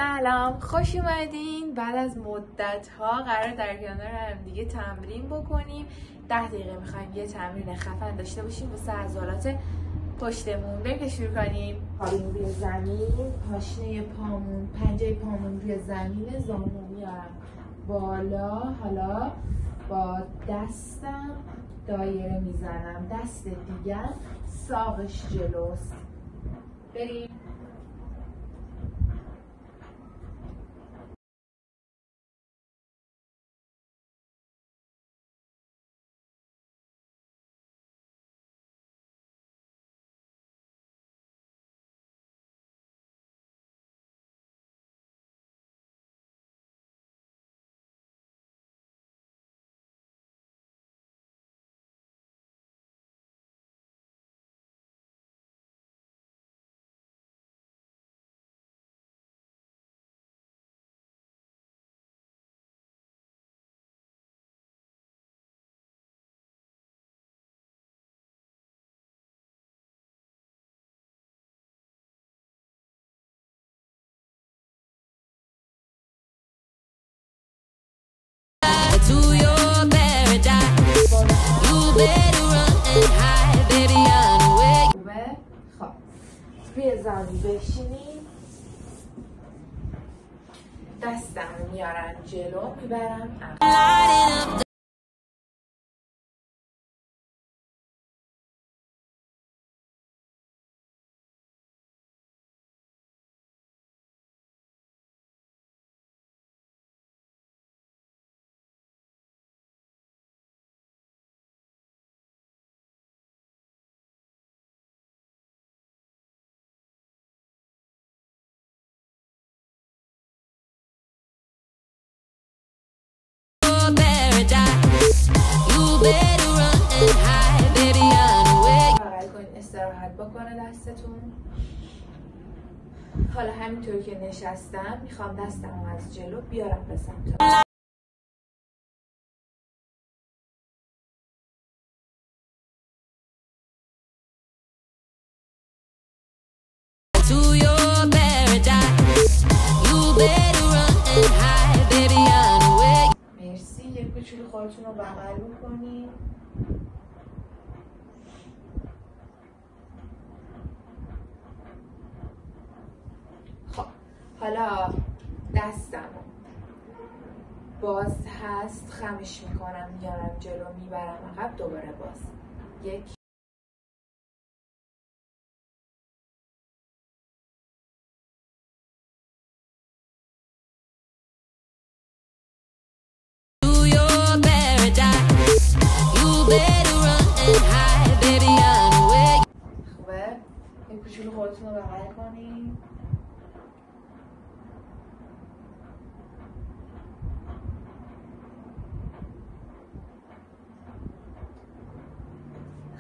سلام، خوش اومدین. بعد از مدت ها قرار در کنار هم دیگه تمرین بکنیم. 10 دقیقه میخوایم یه تمرین خفن داشته باشیم واسه عضلات پشتمون. بریم که شروع کنیم. پایین روی زمین، پاشنه پامون، پنجه پامون روی زمین، زانو میارم بالا. حالا با دستم دایره میزنم، دست دیگر ساقش جلوست. بریم. خب روی زمین بشینیم، دستم میارم جلو، میبرم عقب. استراحت بکنه دستتون. حالا همینطور که نشستم میخوام دستمو از جلو بیارم به سمت مرسی. یک کوچولو خودتون رو بغل بکنید. خب حالا دستمو باز هست، خمش میکنم، میارم جلو، میبرم عقب، دوباره باز. یک خوبه. یک کوچولو خودتون رو بغل کنید.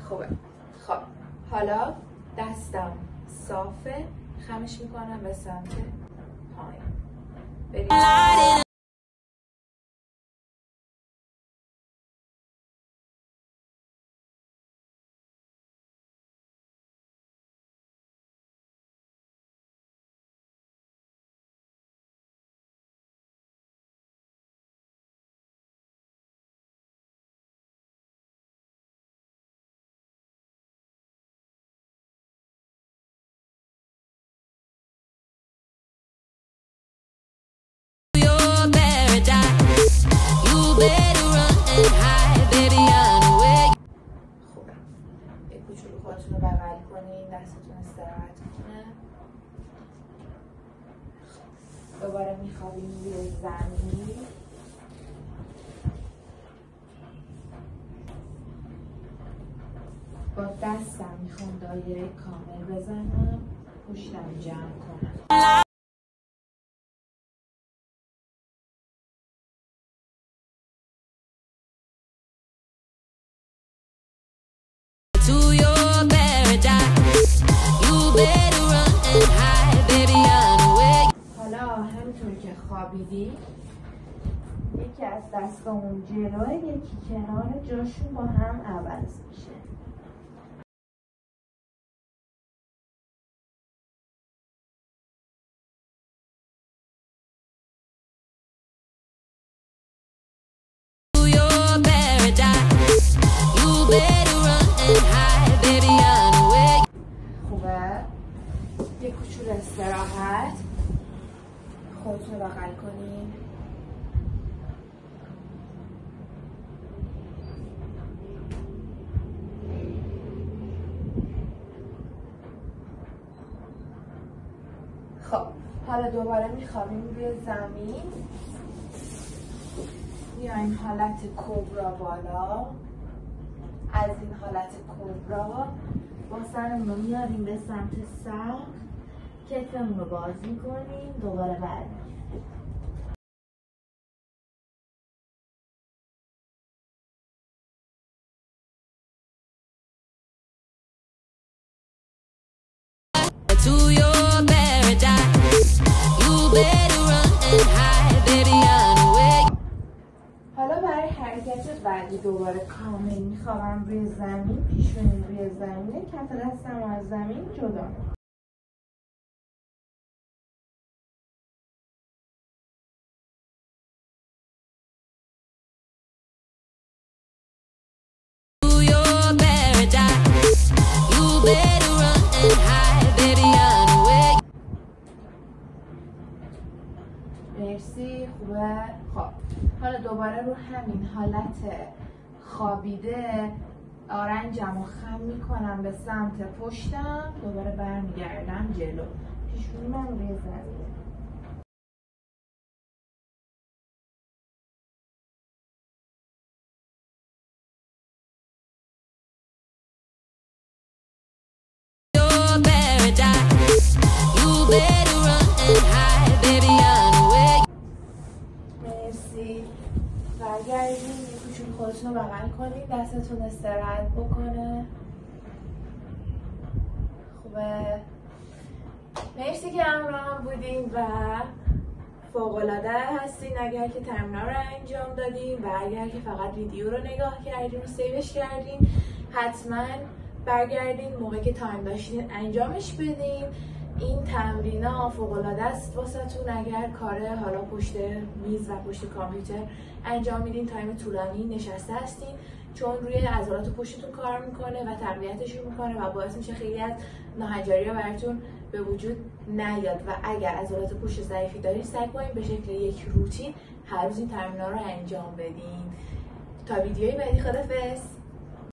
خوبه. خب حالا دستم صافه، خمش میکنم به سمت پایین. بریم. خوبه. یک کوچولو خودتون رو بغل کنین، دستتون استراحت کنه. دوباره میخوابیم روی زمین. با دستم میخوام دایره کامل بزنم، پشتم جمع کنم. حالا همینطور که خوابیدی، یکی از دستامون جلوه، یکی کنار، جاشون با هم عوض میشه. خوبه؟ یه کوچولو استراحت، خودتون رو بغل کنین. خب حالا دوباره میخوابیم روی زمین، بیاین حالت کبرا بالا. از این حالت کبرا با سرمون رو میاریم به سمت سقف، کتفمون رو باز میکنیم، دوباره برمیگردیم. حالا برای حرکت بعدی دوباره کامل میخوابم روی زمین، پیشونیم روی زمینه، کف دستم از زمین جدا میکنم. مرسی، خوبه. خب حالا دوباره رو همین حالت خوابیده آرنجم رو خم میکنم به سمت پشتم، دوباره برمیگردم جلو، پیشونیم روی زمین. مرسی، برگردیم. یه کوچولو خودتون رو بغل کنید، دستتون استراحت بکنه. خوبه. مرسی که همراهم بودین و فوق‌العاده هستین اگر که تمرین‌ها رو انجام دادین، و اگر که فقط ویدیو رو نگاه کردین و سیوش کردین، حتما برگردین موقعی که تایم داشتین انجامش بدین. این تمرین‌ها فوق‌العاده است واسهتون اگر کار حالا پشت میز و پشت کامپیوتر انجام میدین، تایم طولانی نشسته هستین، چون روی عضلات پشتتون کار میکنه و تقویتشون میکنه و باعث میشه خیلی از ناهنجاری‌ها براتون به وجود نیاد. و اگر عضلات پشت ضعیفی دارین، سعی کنین به شکل یک روتین هر روز این تمرین‌ها رو انجام بدین. تا ویدیوی بعدی، خدافظ.